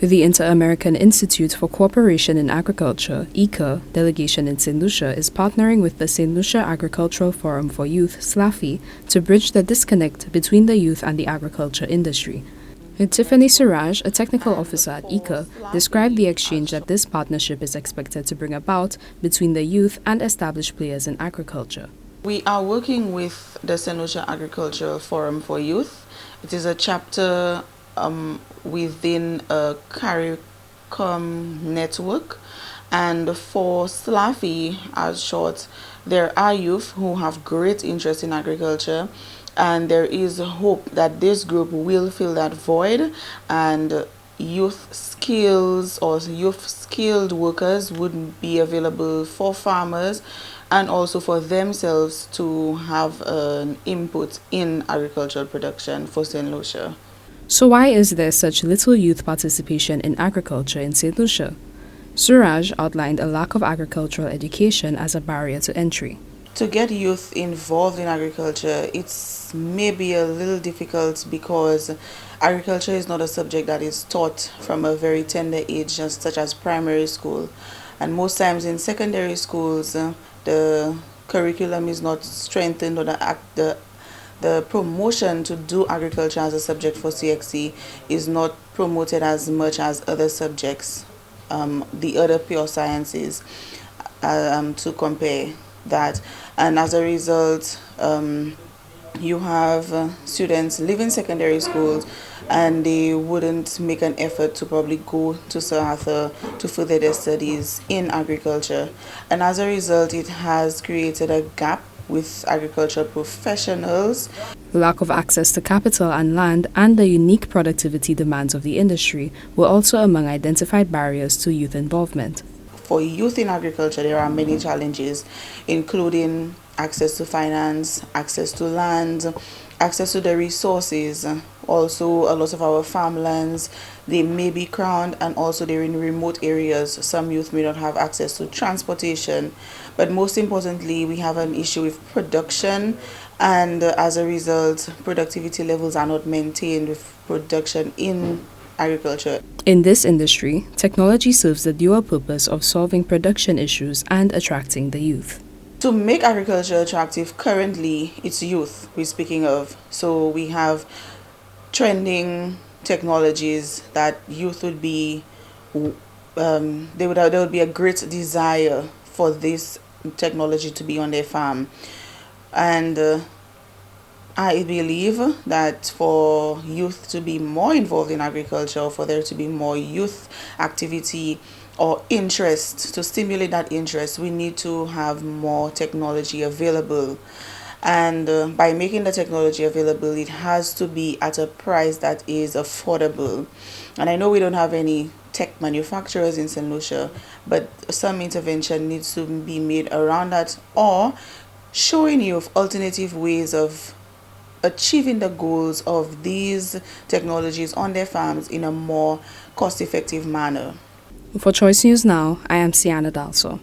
The Inter-American Institute for Cooperation in Agriculture, Iica, delegation in Saint Lucia, is partnering with the Saint Lucia Agricultural Forum for Youth, SLAFI, to bridge the disconnect between the youth and the agriculture industry. Tiffany Suraj, a technical officer at Iica, described the exchange that this partnership is expected to bring about between the youth and established players in agriculture. We are working with the Saint Lucia Agricultural Forum for Youth. It is a chapter within a CARICOM network, and for SLAFI, as short, there are youth who have great interest in agriculture, and there is hope that this group will fill that void, and youth skills or youth skilled workers would be available for farmers and also for themselves to have an input in agricultural production for Saint Lucia. So why is there such little youth participation in agriculture in Saint Lucia? Suraj outlined a lack of agricultural education as a barrier to entry. To get youth involved in agriculture, it's maybe a little difficult because agriculture is not a subject that is taught from a very tender age, such as primary school. And most times in secondary schools, the curriculum is not strengthened, or the promotion to do agriculture as a subject for CXC is not promoted as much as other subjects, the other pure sciences, to compare that. And as a result, you have students leaving secondary schools and they wouldn't make an effort to probably go to Sir Arthur to further their studies in agriculture. And as a result, it has created a gap with agricultural professionals. Lack of access to capital and land and the unique productivity demands of the industry were also among identified barriers to youth involvement. For youth in agriculture, there are many challenges, including access to finance, access to land, access to the resources. Also, a lot of our farmlands, they may be crowned, and also they're in remote areas. Some youth may not have access to transportation. But most importantly, we have an issue with production, and as a result, productivity levels are not maintained with production in agriculture. In this industry, technology serves the dual purpose of solving production issues and attracting the youth. To make agriculture attractive, currently it's youth we're speaking of. So we have trending technologies that youth would be, there would be a great desire for this technology to be on their farm. And I believe that for youth to be more involved in agriculture, for there to be more youth activity or interest, to stimulate that interest, we need to have more technology available. And by making the technology available, it has to be at a price that is affordable. And I know we don't have any tech manufacturers in Saint Lucia, but some intervention needs to be made around that, or showing you alternative ways of achieving the goals of these technologies on their farms in a more cost-effective manner. For Choice News Now, I am Cianna Dalsan.